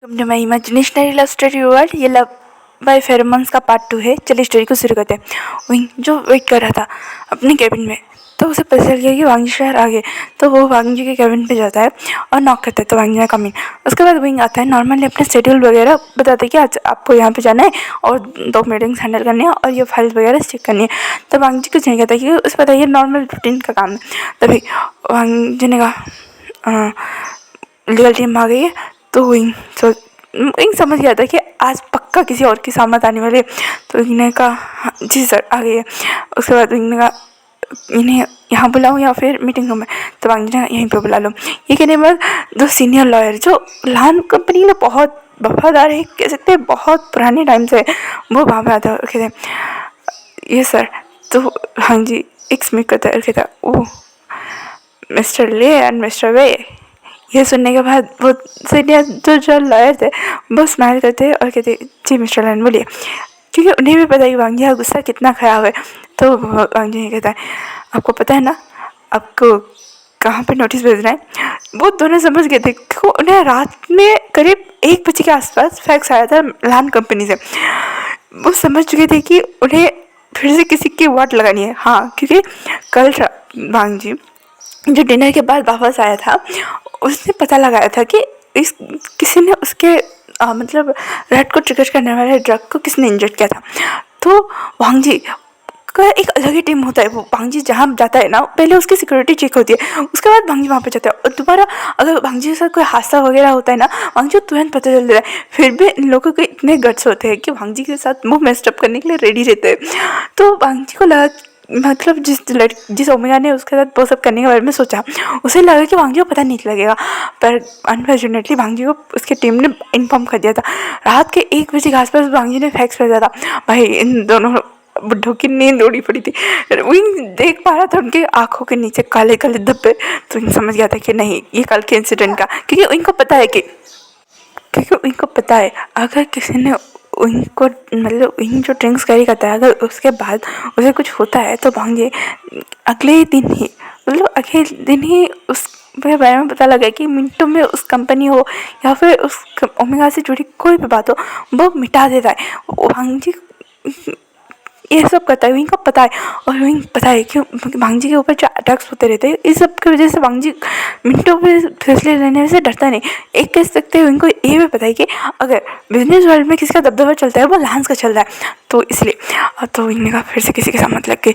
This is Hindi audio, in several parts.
Welcome to my imaginationary love story world. ये लव बाय फेरोमोन्स का पार्ट 2 है। चलिए स्टोरी को शुरू करते हैं। विंग जो वेट कर रहा था अपने केबिन में, तो उसे पता चल गया कि वांगी शहर आ गए। तो वो वांगी के केबिन पे जाता है और नॉक करता है, तो वांगी ने कम इन। उसके बाद विंग आता है, नॉर्मली अपने शेड्यूल वगैरह बताते हैं कि आज आपको यहाँ पे जाना है और 2 मीटिंग्स हैंडल करनी है और ये फाइल्स वगैरह चेक करनी है। तो वांगी कुछ नहीं कहता कि उसे पता है ये नॉर्मल रूटीन का काम है। तभी वांगी ने कहा लीगल टीम आ गई है। तो विंग समझ गया था कि आज पक्का किसी और की सामत आने वाली है। तो विंग ने कहा हाँ जी सर आ गई है। उसके बाद विंग ने कहा इन्हें यहाँ बुलाऊँ या फिर मीटिंग रूम में। तो वांगी ने यहीं पे बुला लो। ये कहने के बाद 2 सीनियर लॉयर जो लान कंपनी में बहुत वफादार है, कह सकते हैं बहुत पुराने टाइम से, वो वहाँ पे आते हैं और कहते हैं ये सर। तो हाँ जी एक स्मिक करता है और कहता है ओह मिस्टर ले एंड मिस्टर वे। ये सुनने के बाद वो सीनियर जो लॉयर थे वो स्माइल करते और कहते जी मिस्टर लैन बोलिए, क्योंकि उन्हें भी पता है कि वांगी का गुस्सा कितना ख़राब है। तो वांगी ये कहता है आपको पता है ना आपको कहाँ पे नोटिस भेजना है। वो दोनों समझ गए थे कि उन्हें रात में करीब 1 बजे के आसपास फैक्स आया था लैन कंपनी से। वो समझ चुके थे कि उन्हें फिर से किसी की वाट लगानी है। हाँ क्योंकि कल वांगी जो डिनर के बाद वापस आया था उसने पता लगाया था कि इस किसी ने उसके मतलब रेड को ट्रिगर करने वाले ड्रग को किसने इंजेक्ट किया था। तो वांगी का एक अलग ही टीम होता है। वो वांगी जहाँ जाता है ना पहले उसकी सिक्योरिटी चेक होती है, उसके बाद वांगी वहाँ पे जाता है और दोबारा अगर वांगी के साथ कोई हादसा वगैरह होता है ना वांगी को तुरंत पता चल जाता है। फिर भी इन लोगों के इतने गट्स होते हैं कि वांगी के साथ मुँह मेस्टअप करने के लिए रेडी रहते हैं। तो वांगी को लगा मतलब जिस ओमेगा ने उसके साथ वो सब करने के बारे में सोचा उसे लगा कि वांगी को पता नहीं लगेगा, पर अनफॉर्चुनेटली वांगी को उसकी टीम ने इन्फॉर्म कर दिया था। रात के 1 बजे के आसपास वांगी ने फैक्स भेजा था। भाई इन दोनों बुढ़ों की नींद उड़ी पड़ी थी। विंग देख पा रहा था उनके आंखों के नीचे काले काले धब्बे। तो विंग समझ गया था कि नहीं ये कल के इंसिडेंट का, क्योंकि इनको पता है अगर किसी ने इनको मतलब इन जो ड्रिंक्स कैरी करता है अगर उसके बाद उसे कुछ होता है तो भांगे अगले दिन ही उस बारे में पता लगा कि मिनटों में उस कंपनी हो या फिर उस ओमेगा से जुड़ी कोई भी बात हो वो मिटा देता है। भांजी ये सब करता है, विंग को पता है। और विंग पता है कि वांगजी के ऊपर जो अटैक्स होते रहते हैं इस सब की वजह से वांगजी मिनटों में फैसले लेने से डरता नहीं। एक कह सकते हैं विंग को ये भी पता है कि अगर बिजनेस वर्ल्ड में किसका दबदबा चलता है वो लांस का चल रहा है, तो इसलिए तो विंग ने कहा फिर से किसी के साथ मत लग गई।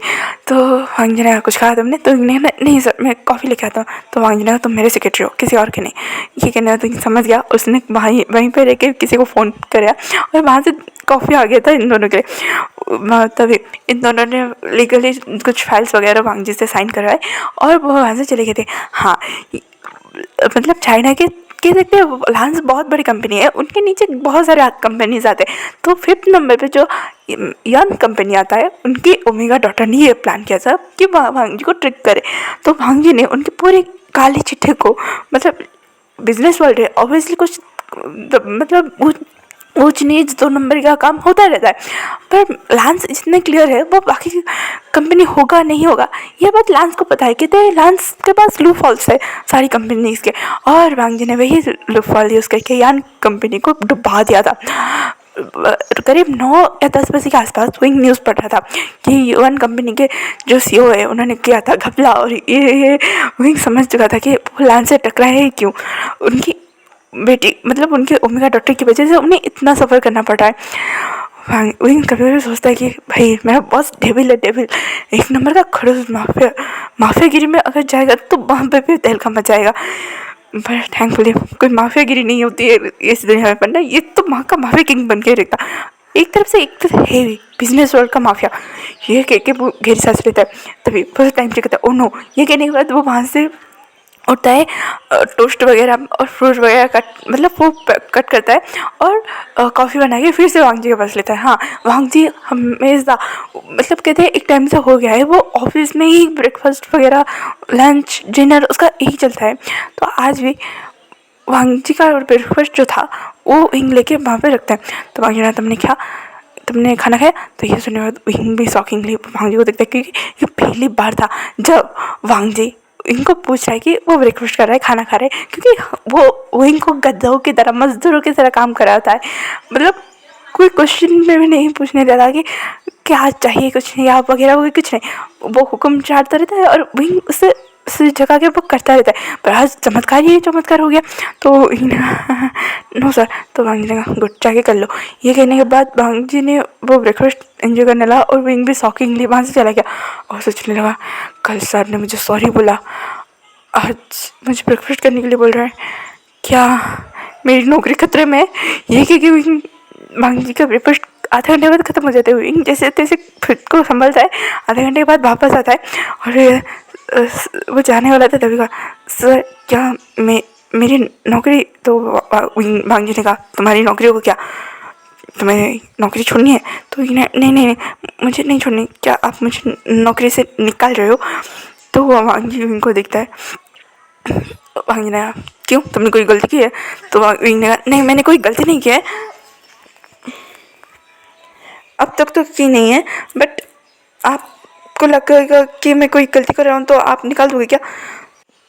तो वांगजी ने कहा कुछ कहा तुमने? तो विंग ने कहा नहीं सर मैं कॉफ़ी लेके आता हूँ। तो वांगजी ने कहा तुम मेरे सेक्रेटरी हो किसी और के नहीं। ये कहने तो समझ गया, उसने वहीं पर रह के किसी को फ़ोन कराया और वहाँ से कॉफ़ी आ गया था इन दोनों के लिए। तभी इन दोनों ने लीगली कुछ फाइल्स वगैरह वांगजी से साइन करवाए और वो वहाँ से चले गए थे। हाँ मतलब चाइना के कह सकते हैं लांस बहुत बड़ी कंपनी है, उनके नीचे बहुत सारे कंपनीज आते हैं। तो 5th नंबर पे जो यन कंपनी आता है उनकी ओमेगा डॉटर ने ये प्लान किया था कि वांगजी को ट्रिक करे। तो वांगजी ने उनके पूरे काले चिट्ठे को मतलब बिजनेस वर्ल्ड है ऑब्वियसली कुछ मतलब ऊंच नीच 2 नंबर का काम होता रहता है, पर लांस जितने क्लियर है वो बाकी कंपनी होगा नहीं होगा ये बात लांस को पता है। कहते हैं लांस के पास लूप हॉल्स है सारी कंपनीज के, और वांगजी ने वही लूप हॉल यूज़ करके यान कंपनी को डुबा दिया था। करीब 9 या 10 बजे के आसपास विंग न्यूज़ पढ़ रहा था कि यूएन कंपनी के जो सीईओ है उन्होंने किया था घपला, और ये विंग समझ चुका था कि वो लांस से टकराए ही क्यों। उनकी बेटी मतलब उनके ओमेगा डॉक्टर की वजह से उन्हें इतना सफ़र करना पड़ रहा है। विंग कभी कभी सोचता है कि भाई मेरा बॉस डेविल है, डेविल 1 नंबर का खड़ूस माफियागिरी में अगर जाएगा तो वहाँ पे भी तहलका मचाएगा। पर थैंकफुली कोई माफियागिरी नहीं होती है इस दुनिया में, पढ़ना ये तो वहाँ का माफिया किंग बन के रहता। एक तरफ है बिजनेस वर्ल्ड का माफिया, ये कह के वो घेरी सांस लेता है। तभी फर्स्ट टाइम से कहता है ओ नो। ये कहने के बाद वो वहाँ से उठता है, टोस्ट वगैरह और फ्रूट वगैरह कट करता है और कॉफ़ी बना के फिर से वांगजी के पास लेता है। हाँ वांगजी हमेशा मतलब कहते हैं एक टाइम से हो गया है वो ऑफिस में ही ब्रेकफास्ट वगैरह लंच डिनर उसका यही चलता है। तो आज भी वांगजी का ब्रेकफास्ट जो था वो विंग लेके वहाँ पे रखता है। तो वांगजी ने तुमने खाना खाया? तो ये सुनने के बाद विंग भी शॉकिंगली वांगजी को देखता है, क्योंकि ये पहली बार था जब वांगजी इनको पूछ रहा है कि वो ब्रेकफास्ट कर रहा है, खाना खा रहे हैं, क्योंकि वो इनको गधों की तरह, मजदूरों की तरह काम कर रहा होता है। मतलब कोई क्वेश्चन में भी नहीं पूछने देता कि क्या चाहिए, कुछ नहीं आप वगैरह, वो कुछ नहीं, वो हुक्म चाटता रहता है और वही उसे जगह के वो करता रहता है। पर आज चमत्कार, ये चमत्कार हो गया। तो नो सर। तो भांग जी ने कहा गुड, जाके कर लो। ये कहने के बाद भांग जी ने वो ब्रेकफास्ट एंजॉय करने लगा और विंग भी शॉकिंगली वहाँ से चला गया और सोचने लगा कल सर ने मुझे सॉरी बोला, आज मुझे ब्रेकफास्ट करने के लिए बोल रहा है, क्या मेरी नौकरी खतरे में है? ये क्योंकि विंग भांग जी का ब्रेकफास्ट आधे घंटे बाद ख़त्म हो जाते हुए जैसे तैसे खुद को संभलता है, आधे घंटे के बाद वापस आता है और वो जाने वाला था तभी कहा सर क्या मेरी नौकरी? तो भांग जी ने कहा तुम्हारी नौकरी को क्या, तुम्हें नौकरी छोड़नी है? तो नहीं नहीं नहीं मुझे नहीं छोड़नी, क्या आप मुझे नौकरी से निकाल रहे हो? तो वो भांग जी उनको देखता है। भांग जी ने कहा क्यों, तुमने कोई गलती की है? तो भांग ने कहा नहीं मैंने कोई गलती नहीं की है, अब तक तो की नहीं है, बट आपको लगेगा कि मैं कोई गलती कर रहा हूँ तो आप निकाल दोगे क्या?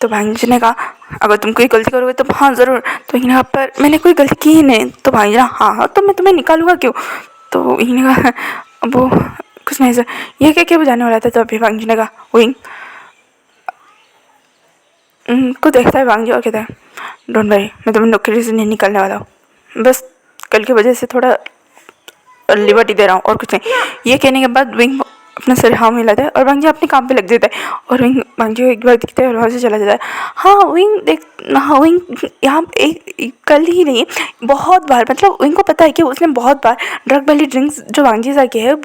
तो भाई जी ने कहा अगर तुम कोई गलती करोगे तो हाँ ज़रूर। तो यहाँ पर मैंने कोई गलती की ही नहीं। तो भाई जी हाँ तो मैं तुम्हें निकालूंगा क्यों? तो इन्हें कहा वो कुछ नहीं सर, ये क्या बजाने वाला था? तो अभी भांग जी ने कहा वही को देखता है भांग जी और कहता है डोंट वरी, मैं तुम्हें नौकरी से नहीं निकालने वाला हूँ, बस कल की वजह से थोड़ा लिबर्टी दे रहा हूँ और कुछ नहीं। ये कहने के बाद विंग अपना सर हाँ मिलाता है और भांग जी अपने काम पे लग जाता है और विंग भांग जी को एक बार दिखता है और वहाँ से चला जाता है। हाँ विंग यहाँ एक कल ही नहीं बहुत बार, मतलब विंग को पता है कि उसने बहुत बार ड्रग वाली ड्रिंक्स जो भांग जी सा के है,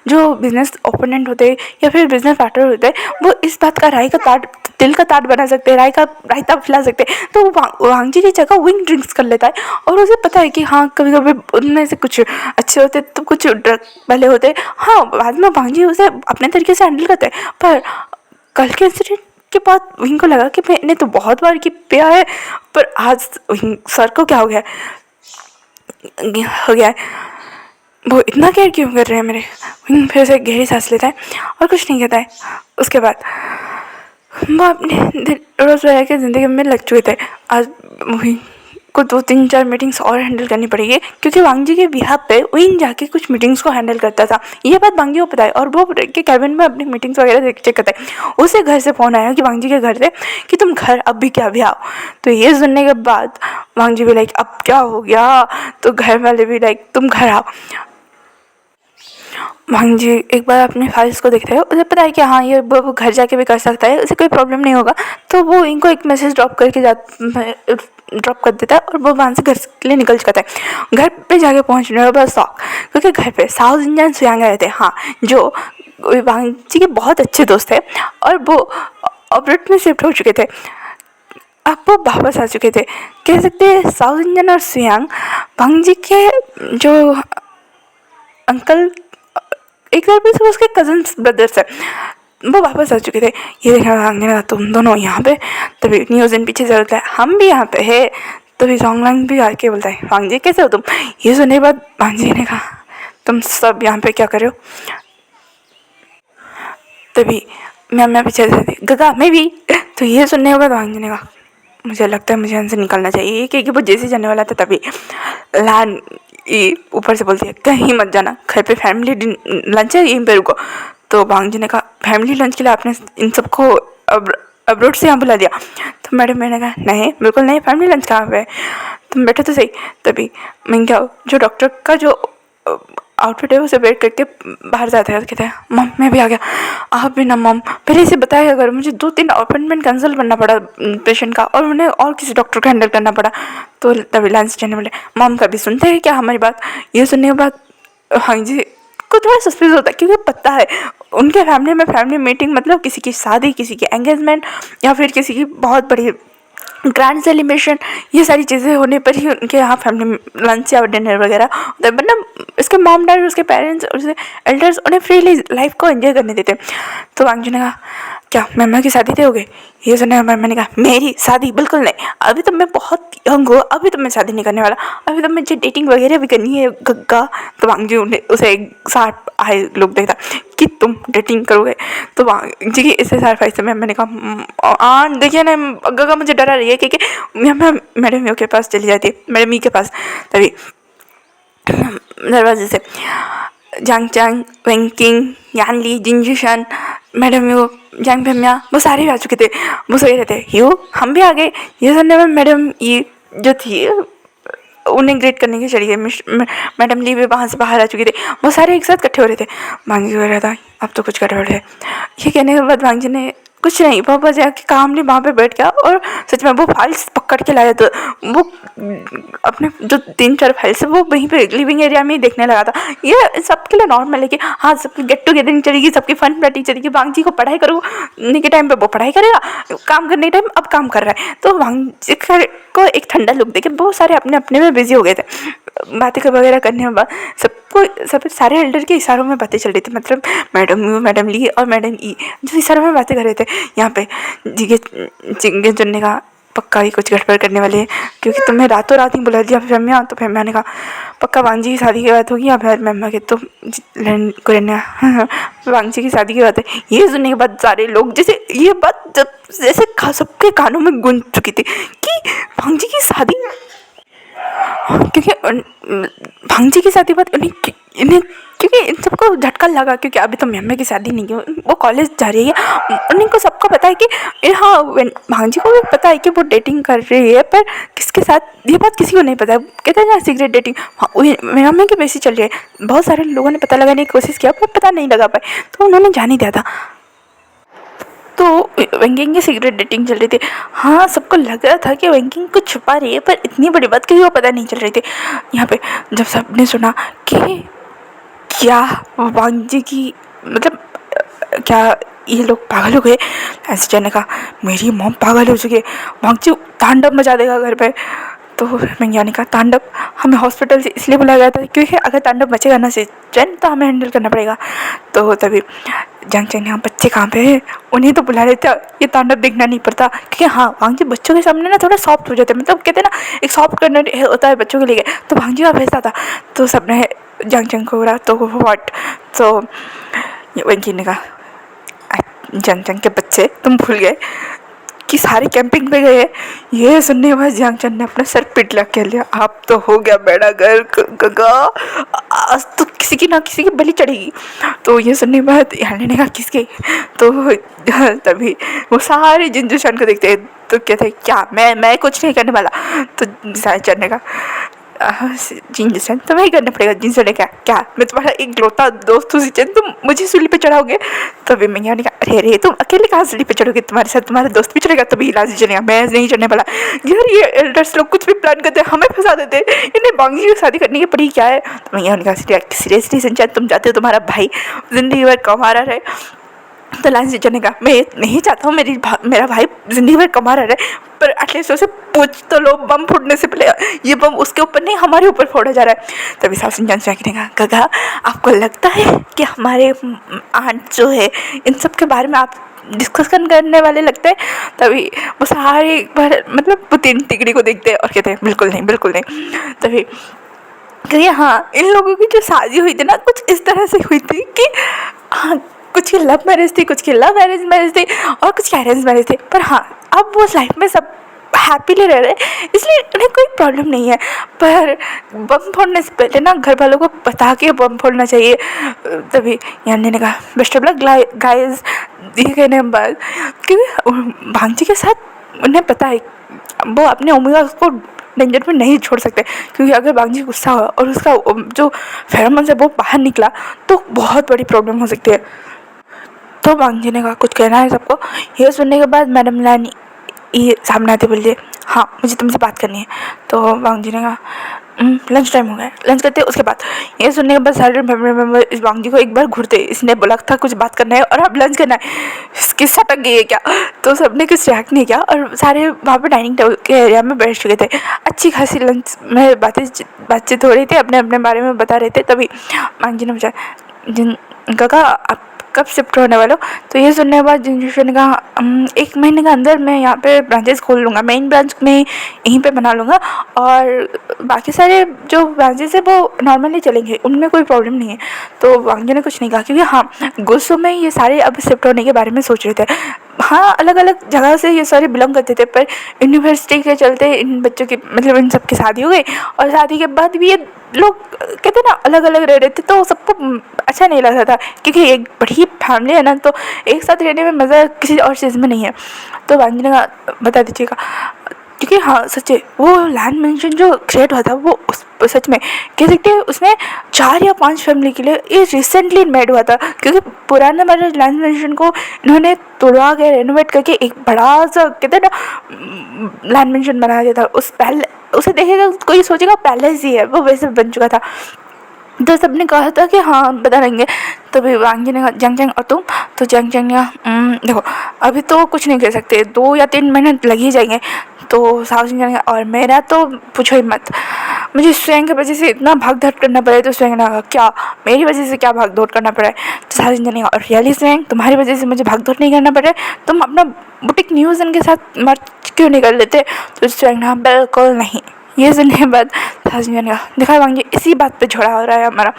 जो बिजनेस ओपोनेंट होते हैं या फिर बिजनेस पार्टनर होते हैं, वो इस बात का राय का ताट, तिल का ताट बना सकते हैं, राय का रायता फैला सकते हैं। तो भांग जी की जगह विंग ड्रिंक्स कर लेता है और उसे पता है कि हाँ कभी कभी उनमें से कुछ अच्छे होते तो कुछ ड्रग वाले होते। हाँ बाद में भांग जी उसे अपने तरीके से हैंडल करते हैं, पर कल के इंसिडेंट के बाद विंग को लगा कि मैंने तो बहुत बार की पिया है, पर आज सर को क्या हो गया है, वो इतना केयर क्यों कर रहे हैं मेरे? विंग फिर से गहरी सांस लेता है और कुछ नहीं कहता है। उसके बाद वो अपने रोज़मर्रा की ज़िंदगी में लग चुके थे। आज विंग को 2-3-4 मीटिंग्स और हैंडल करनी पड़ेगी, क्योंकि वांग जी के बिहाफ पे विंग जाके कुछ मीटिंग्स को हैंडल करता था। ये बात वांग जी को पता है और वो के कैबिन में अपनी मीटिंग्स वगैरह चेक करता है। उसे घर से फ़ोन आया कि वांग जी के घर से कि तुम घर अब भी क्या भी आओ। तो ये सुनने के बाद वांग जी भी लाइक अब क्या हो गया? तो घर वाले भी लाइक तुम घर आओ। भांग जी एक बार अपने फाइल्स को देखता है, उसे पता है कि हाँ ये वो घर जाके भी कर सकता है, उसे कोई प्रॉब्लम नहीं होगा। तो वो इनको एक मैसेज ड्रॉप कर देता है और वो वहाँ से घर के लिए निकल जाता है। घर पे जाके पहुँचने के बाद शौक, क्योंकि घर पे साउथ इंडियन सुयांग आए थे, हाँ जो भांग जी के बहुत अच्छे दोस्त थे और वो ऑपरेट में शिफ्ट हो चुके थे, अब वो वापस आ चुके थे। कह सकते हैं साउथ इंडियन और सुयांग भांग जी के जो अंकल एक तरह से उसके कजन्स ब्रदर्स है, वो वापस आ चुके थे। ये देखा भांगने लगा तुम दोनों यहाँ पे, तभी न्यूज़ पीछे से बोलता है हम भी यहाँ पे है। तभी जोंगलांग भी आके बोलता है भांग जी कैसे हो तुम? ये सुनने के बाद भांग जी ने कहा तुम सब यहाँ पे क्या कर रहे हो? तभी मैं पीछे से गगा मैं भी। तो ये सुनने के बाद भांग जी ने कहा मुझे लगता है मुझे यहाँ से निकलना चाहिए, क्योंकि वो जैसे जाने वाला था तभी लान ऊपर से बोलती है कहीं मत जाना, घर पे फैमिली लंच है यहीं पे रुको। तो भांग जी ने कहा फैमिली लंच के लिए आपने इन सबको अब्रोड से यहाँ बुला दिया? तो मैंने कहा नहीं बिल्कुल नहीं, फैमिली लंच कहाँ पे है, तुम बैठे तो सही। तभी मैं क्या जो डॉक्टर का जो आउटफिट है उसे वेट करके बाहर जाता है, कहता है मम मैं भी आ गया। आप भी ना मम पहले से बताया, अगर मुझे 2-3 अपॉइंटमेंट कैंसिल करना पड़ा पेशेंट का और उन्हें और किसी डॉक्टर को हैंडल करना पड़ा। तो तभी लंच जाने वाले मम कभी सुनते हैं क्या हमारी बात? ये सुनने के बाद हाँ जी को थोड़ा सस्पेंस होता है, क्योंकि पता है उनके फैमिली में फैमिली मीटिंग मतलब किसी की शादी, किसी की एंगेजमेंट या फिर किसी की बहुत बड़ी ग्रैंड सेलिब्रेशन, ये सारी चीज़ें होने पर ही उनके यहाँ फैमिली लंच या डिनर वगैरह होता है। वरना उसके मॉम डैड, उसके पेरेंट्स और उसके एल्डर्स उन्हें फ्रीली लाइफ को एंजॉय करने देते। तो वांगजी ने कहा क्या मम्मा की शादी हो गई? ये सुनने मम्मा ने कहा मेरी शादी बिल्कुल नहीं, अभी तो मैं बहुत यंग हूँ, अभी तो मैं शादी नहीं करने वाला, अभी तो मुझे डेटिंग वगैरह भी करनी है गग्गा। तो वांगजी उन्हें उसे एक साथ आए लोग देखता कि तुम डेटिंग करोगे? तो वांगजी की इससे सार फाइस में मैंने कहा देखिए ना गग्गा मुझे डरा रही है क्योंकि मैं मैडम यू के पास चली जाती है, मैडम ई के पास। तभी दरवाजे से जांग चांग, वेंकिंग, यानली, जिंजूशन, मैडम यू, जांग भैया वो सारे भी आ चुके थे। वो सोए रहते यू हम भी आ गए। ये सुनने में मैडम ये जो थी उन्हें ग्रेट करने की चली गई। मैडम ली भी वहाँ से बाहर आ चुकी थी। वो सारे एक साथ इकट्ठे हो रहे थे। वांगजी हो रहा था अब तो कुछ गड़बड़ है। ये कहने के बाद वांगजी ने कुछ नहीं, पापा जाके कामली वहाँ पे बैठ गया और सच में वो फाइल्स पकड़ के लाया। तो वो अपने जो 3-4 फाइल्स है वो वहीं पे लिविंग एरिया में ही देखने लगा था। ये सबके लिए नॉर्मल है कि हाँ सबकी गेट टुगेदरिंग चलेगी, सबकी फन पार्टी चलेगी। वांगजी को पढ़ाई करने के टाइम पे वो पढ़ाई करेगा, काम करने के टाइम अब काम कर रहा है। तो वांगजी को एक ठंडा लुक देके बहुत सारे अपने अपने में बिजी हो गए थे। बातें वगैरह करने के बाद सब सारे एल्डर के इशारों में बातें चल रही थी। मतलब मैडम यू, मैडम ली और मैडम ई जो इशारों में बातें कर रहे थे। यहाँ पे जिगे जुन्ने का पक्का ही कुछ गड़बड़ करने वाले हैं क्योंकि तुम्हें रातों रात ही बुला दिया फेमिया। तो फेमिया ने कहा पक्का वांगजी की शादी की बात होगी या फिर मेम्मा के तो वांगजी की शादी की बात है। ये सुनने के बाद सारे लोग जैसे ये बात जैसे सबके कानों में गूंज चुकी थी कि वांगजी की शादी, क्योंकि भांजी की शादी बाद इन्हें क्योंकि इन सबको झटका लगा क्योंकि अभी तो मेम्मा की शादी नहीं है, वो कॉलेज जा रही है। उन्हीं को सबको पता है कि हाँ भांजी को भी पता है कि वो डेटिंग कर रही है, पर किसके साथ ये बात किसी को नहीं पता है। कहते हैं ना सीक्रेट डेटिंग, हाँ मेम्मा की बेसी चल रही है। बहुत सारे लोगों ने पता लगाने की कोशिश किया पर पता नहीं लगा पाए, तो उन्होंने जान ही दिया था। तो वेंकिंग की सीक्रेट डेटिंग चल रही थी। हाँ सबको लग रहा था कि वेंकिंग कुछ छुपा रही है, पर इतनी बड़ी बात किसी को पता नहीं चल रही थी। यहाँ पे जब सबने सुना कि क्या वांगजी की मतलब क्या ये लोग पागल हो गए, ऐसे जाने का मेरी मॉम पागल हो चुकी है, वांगजी तांडव मचा देगा घर पे। तो मैंने ने कहा तांडव हमें हॉस्पिटल से इसलिए बुलाया गया था क्योंकि अगर तांडव बचेगा ना सिचन तो हमें हैंडल करना पड़ेगा। तो तभी जंग चैन यहाँ बच्चे कहाँ पे हैं, उन्हें तो बुला लेते, ये तांडव देखना नहीं पड़ता क्योंकि हाँ वांगजी बच्चों के सामने ना थोड़ा सॉफ्ट हो जाते हैं। मतलब कहते हैं ना एक सॉफ्ट कर्नर होता है बच्चों के लिए, तो वांगजी का भेजता था। तो सबने जंग चैन को बोला तो व्हाट, तो वेंकी ने कहा जंग चैन के बच्चे तुम भूल गए कि सारे कैंपिंग पे गए। ये सुनने के बाद जियांग चंद ने अपना सर पिटला कह लिया आप तो हो गया बेड़ा घर गगा, आज तो किसी की ना किसी की बलि चढ़ेगी। तो ये सुनने के बाद यानी ने कहा किसके, तो तभी वो सारे जिंजूशन को देखते हैं तो कहते हैं क्या मैं कुछ नहीं करने वाला। तो जियांग ने कहा जिंजूशन तुम्हें ही करना पड़ेगा। जिंजू ने क्या क्या मैं तुम्हारा एक लौता दोस्त हूँ सिचन, तुम मुझे सूली पे चढ़ाओगे। तभी मैं ने कहा अरे अरे तुम अकेले कहाँ सूली पे चढ़ोगे, तुम्हारे साथ तुम्हारा दोस्त भी चढ़ेगा तभी इलाज चलेगा, मैं नहीं चढ़ने वाला। यार ये एल्डर्स लोग कुछ भी प्लान करते हैं हमें फंसा देते हैं, इन्हें वांगजी की शादी करने की पड़ी क्या है। तो मैं ने कहा सीरियसली संचार तुम चाहते हो तुम्हारा भाई जिंदगी भर कमा रहा है। तो लाइन टीचर ने कहा मैं नहीं चाहता हूँ मेरा भाई जिंदगी भर कमा रहा है, पर एटलीस्ट उसे पूछ तो लो बम फूटने से पहले ये बम उसके ऊपर नहीं हमारे ऊपर फोड़ा जा रहा है। तभी सासू जान ने कहा गगा आपको लगता है कि हमारे आंट जो है इन सब के बारे में आप डिस्कशन करने वाले लगते हैं। तभी वो सारे एक बार मतलब वो तीन टिकड़ी को देखते हैं और कहते हैं बिल्कुल नहीं बिल्कुल नहीं। तभी क्योंकि हाँ इन लोगों की जो शादी हुई थी ना कुछ इस तरह से हुई थी कि हाँ कुछ की लव मैरिज थी, कुछ की लव अरेंज मैरिज थी और कुछ की अरेंज मैरिज थी, पर हाँ अब वो लाइफ में सब हैप्पीली रह रहे हैं इसलिए उन्हें कोई प्रॉब्लम नहीं है। पर बम फोड़ने से पहले ना घर वालों को बता के बम फोड़ना चाहिए। तभी यानी ने कहा बेस्ट ऑफ लक गाइस। ये कहने के बाद क्योंकि भांजी के साथ उन्हें पता है वो अपने ओमेगा को डेंजर में नहीं छोड़ सकते, क्योंकि अगर बांगजी गुस्सा हुआ और उसका जो फेरोमोन है वो बाहर निकला तो बहुत बड़ी प्रॉब्लम हो सकती है। तो बांगजी ने कहा कुछ कहना है सबको। ये सुनने के बाद मैडम लानी ये सामने आते बोलिए हाँ मुझे तुमसे बात करनी है। तो वांग जी ने कहा लंच टाइम हो गया, लंच करते उसके बाद। ये सुनने के बाद सारे फैमिली मेम्बर इस वांग जी को एक बार घूरते, इसने बोला था कुछ बात करना है और अब लंच करना है, इसकी सटक गई है क्या? तो सबने कुछ रिएक्ट नहीं किया और सारे वहाँ पे डाइनिंग टेबल के एरिया में बैठ चुके थे। अच्छी खासी लंच में बातचीत हो रही थी, अपने अपने बारे में बता रहे थे। तभी वांग जी ने पूछा काका आप कब शिफ्ट होने वाले हो? तो ये सुनने के बाद जिनशु ने कहा 1 महीने के अंदर मैं यहाँ पे ब्रांचेस खोल लूँगा, मेन ब्रांच में यहीं पे बना लूँगा और बाकी सारे जो ब्रांचेस है वो नॉर्मली चलेंगे, उनमें कोई प्रॉब्लम नहीं है। तो वांग जी ने कुछ नहीं कहा क्योंकि हाँ गुस्सों में ये सारे अब शिफ्ट होने के बारे में सोच रहे थे। हाँ अलग अलग जगह से ये सारे बिलोंग करते थे, पर यूनिवर्सिटी के चलते इन बच्चों की मतलब इन सब की शादी हो गई और शादी के बाद भी ये लोग कहते ना अलग अलग रह रहे थे, तो सबको अच्छा नहीं लगता था क्योंकि एक बड़ी फैमिली है ना, तो एक साथ रहने में मज़ा किसी और चीज़ में नहीं है। तो वांग जी ने कहा बता दीजिएगा क्योंकि हाँ सच है वो लैंड मेंशन जो क्रिएट हुआ था वो सच में कह सकते हैं उसमें 4 या 5 फैमिली के लिए ये रिसेंटली मेड हुआ था, क्योंकि पुराने हमारे लैंड मेंशन को इन्होंने तोड़वा के रेनोवेट करके एक बड़ा सा कहते हैं ना लैंड मेंशन बना दिया था। उस पहले उसे देखेगा कोई सोचेगा पैलेस ही है, वो वैसे बन चुका था। तो सबने कहा था कि हाँ बता देंगे। तभी वांग जी ने कहा जंग जंग और तुम? तो जंग जंग ने देखो अभी तो कुछ नहीं कह सकते, 2 या 3 महीने लग ही जाएंगे। तो साहु जी ने और मेरा तो पूछो ही मत, मुझे स्वयं की वजह से इतना भाग दौड़ करना पड़े। तो स्वयं ने कहा क्या मेरी वजह से क्या भाग दौड़ करना पड़ा है? तो साहु जी ने कहा और रियली स्वयं तुम्हारी वजह से मुझे भाग दौड़ नहीं करना पड़ा है, तुम अपना बुटीक न्यूज़ के साथ मर्ज क्यों नहीं कर लेते? तो स्वयं ने कहा बिल्कुल नहीं। ये सुनने के बाद साहु जी ने कहा देखा वांग जी इसी बात पे झगड़ा हो रहा है हमारा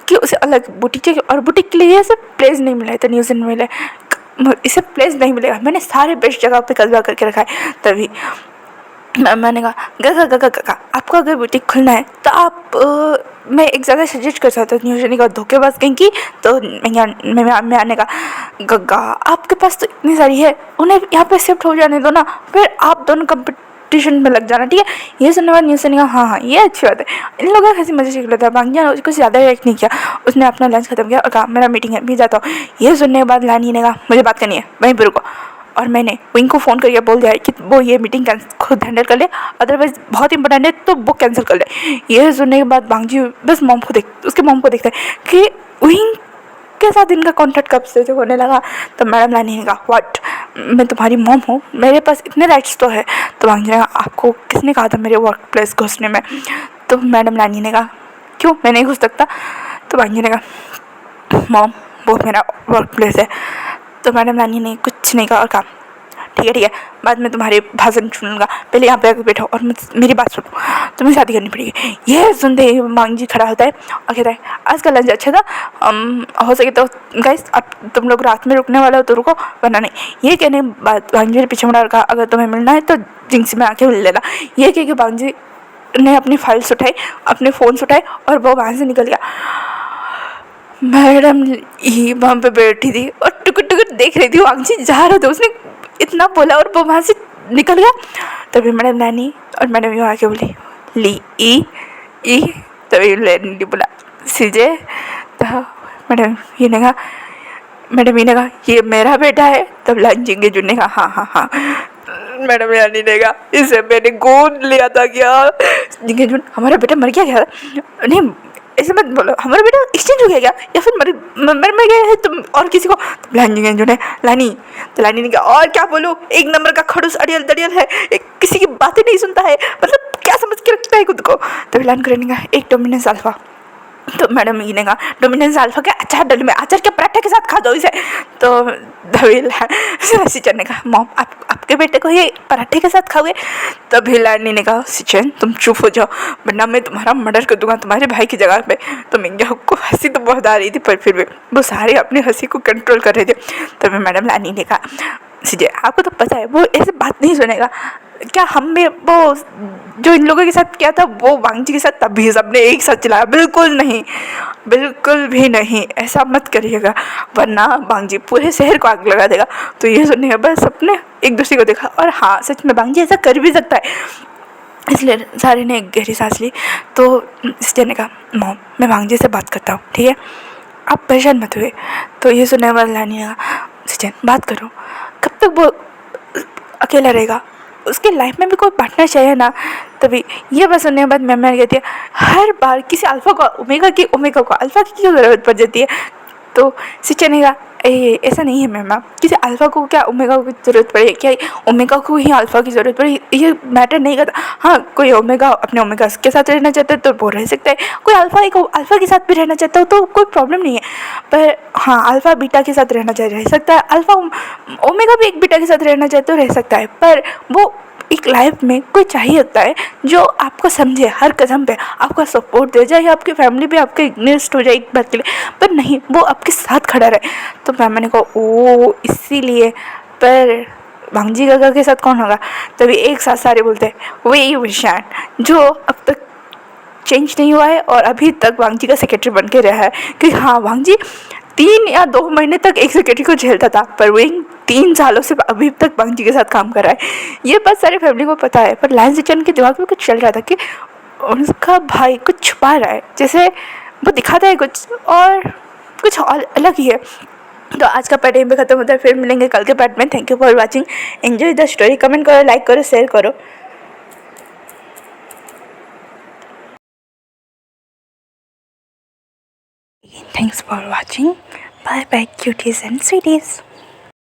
कि उसे अलग बुटीक चाहिए और बुटीक के लिए इसे प्लेस नहीं मिला है, तो न्यूज़ मिले इसे प्लेस नहीं मिलेगा। मैंने सारे बेस्ट जगह पे कस्बा करके रखा है। तभी मैंने कहा काका आपको अगर बुटीक खुलना है तो आप मैं एक जगह सजेस्ट कर सकता हूँ न्यूज़ का धोखेबाज कहीं की। तो मैं आने का गग्गा आपके पास तो इतनी सारी है, उन्हें यहाँ पे शिफ्ट हो जाने दो ना, फिर आप दोनों कंपटीशन में लग जाना, ठीक है? ये सुनने बाद न्यूज़ ने कहा हाँ हाँ ये अच्छी बात है। इन लोगों का हंसी मजे सीख लेता है। बांग ने कुछ ज़्यादा रिएक्ट नहीं किया, उसने अपना लंच खत्म किया और कहा मेरा मीटिंग है मैं जाता हूँ। ये सुनने के बाद लानी ने कहा मुझे बात करनी है वहीं पर रुको, और मैंने विंग को फ़ोन करके बोल दिया कि वो ये मीटिंग खुद हैंडल कर ले, अदरवाइज बहुत इंपॉर्टेंट है तो वो कैंसिल कर ले। ये सुनने के बाद बांग जी बस उसके मॉम को देखते हैं कि विंग के साथ इनका कॉन्टैक्ट कब से जो होने लगा। तो मैडम लानी ने कहा व्हाट मैं तुम्हारी मॉम हूँ, मेरे पास इतने राइट्स तो है। तो बांग जी ने कहा आपको किसने कहा था मेरे वर्क प्लेस घुसने में? तो मैडम लानी ने कहा क्यों मैं नहीं घुस सकता? तो बांग जी ने कहा मॉम वो मेरा वर्क प्लेस है। तो मैडम रानी ने कुछ नहीं कहा और कहा ठीक है बाद में तुम्हारे भाषण सुनूंगा, पहले यहाँ पे आकर बैठो और मेरी बात सुनो, तुम्हें शादी करनी पड़ेगी। ये सुनते ही मांग जी खड़ा होता है और कहता है आज का लंच अच्छा था, हो सके तो गाइस अब तुम लोग रात में रुकने वाले हो तो रुको वरना नहीं। ये कहने बात मांग जी ने पीछे मुड़ा और कहा अगर तुम्हें मिलना है तो जिंक्स में आके मिल लेना। ये कह के मांग जी ने अपनी फाइल्स उठाई, अपने फ़ोन्स उठाए और वो वहाँ से निकल गया। मैडम ही वहाँ पे बैठी थी और टुकुर टुकुर देख रही थी वांग जी जा रहा था, उसने इतना बोला और वो वहाँ से निकल गया। तभी मैडम नानी और मैडम यूँ आके बोली ली ई। तभी लेनी बोला सीजे। तो मैडम ये ने कहा ये मेरा बेटा है। तब लंचिंगे जो ने कहा हाँ। मैडम यानी ने कहा इसे मैंने गोद लिया था क्या? जिंगे जुन हमारा बेटा मर गया नहीं ऐसे मत बोलो, हमारा बेटा एक्सचेंज हो गया क्या या फिर मर गया है तुम और किसी को? तो लानी जो है लानी ने कहा और क्या बोलो, एक नंबर का खड़ूस अड़ियल दड़ियल है, किसी की बातें नहीं सुनता है, मतलब क्या समझ के रखता है खुद को? तो लान करने का एक डोमिनेंस अल्फा। तो मैडम ये ने कहा डोमिनेंस अल्फा के अचार डल में अचार के पराठे के साथ खा दो इसे। तो सिचन ने कहा मॉम आपके बेटे को ये पराठे के साथ खाओगे? तभी लानी ने कहा सिचन तुम चुप हो जाओ वरना मैं तुम्हारा मर्डर कर दूंगा तुम्हारे भाई की जगह पे। तो मिंगा को हंसी तो बहुत आ रही थी पर फिर भी वो सारे अपनी हंसी को कंट्रोल कर रहे थे। तभी मैडम लानी ने कहा सिजे आपको तो पता है वो ऐसे बात नहीं सुनेगा, क्या हमें वो जो इन लोगों के साथ किया था वो वांग जी के साथ तभी सबने एक साथ चलाया? बिल्कुल नहीं, बिल्कुल भी नहीं, ऐसा मत करिएगा वरना वांग जी पूरे शहर को आग लगा देगा। तो ये सुनने के बाद सबने एक दूसरे को देखा और हाँ सच में वांग जी ऐसा कर भी सकता है, इसलिए सारे ने एक गहरी सांस ली। तो सिस्टर ने कहा मॉम मैं वांग जी से बात करता हूँ, ठीक है आप परेशान मत हुए। तो ये सुनने वाला लानी ने कहा सिस्टर बात करो, कब तक वो अकेला रहेगा? उसके लाइफ में भी कोई पार्टनर चाहिए ना। तभी ये बात सुनने के बाद मैम कहती है हर बार किसी अल्फ़ा को ओमेगा को अल्फ़ा की क्यों ज़रूरत पड़ जाती है। तो शिक्षा ने कहा ऐसा नहीं है मैम, किसी अल्फ़ा को क्या ओमेगा की ज़रूरत पड़े, क्या ओमेगा को ही अल्फ़ा की ज़रूरत पड़े, ये मैटर नहीं करता। हाँ, कोई ओमेगा अपने ओमेगा के साथ रहना चाहता है तो वो रह सकता है, कोई अल्फ़ा एक अल्फ़ा के साथ भी रहना चाहता हो तो कोई प्रॉब्लम नहीं है। पर हाँ, अल्फ़ा बीटा के साथ रहना चाहिए रह सकता है, अल्फ़ा ओमेगा भी एक बीटा के साथ रहना चाहते हो रह सकता है। पर वो एक लाइफ में कोई चाहिए होता है जो आपको समझे, हर कदम पे आपका सपोर्ट दे, जाए आपकी फैमिली भी आपके इग्नेस्ट हो जाए एक बार के लिए, पर नहीं, वो आपके साथ खड़ा रहे। तो मैंने कहा ओ इसीलिए। पर भांजी काका के साथ कौन होगा। तभी एक साथ सारे बोलते हैं वही विशान जो अब तक चेंज नहीं हुआ है और अभी तक वांगजी का सेक्रेटरी बन के रहा है। कि हाँ, वांगजी 3 या 2 महीने तक एक सेक्रेटरी को झेलता था, पर विंग 3 सालों से अभी तक वांगजी के साथ काम कर रहा है। ये बात सारी फैमिली को पता है, पर लायन सिचन के दिमाग में कुछ चल रहा था कि उनका भाई कुछ छुपा रहा है, जैसे वो दिखाता है कुछ और कुछ अलग ही है। तो आज का पार्ट यहीं पे खत्म होता है, फिर मिलेंगे कल के पार्ट में। Thank you for watching, enjoy the story. Comment करो, लाइक करो, शेयर करो। Thanks for watching. Bye bye, cuties and sweeties.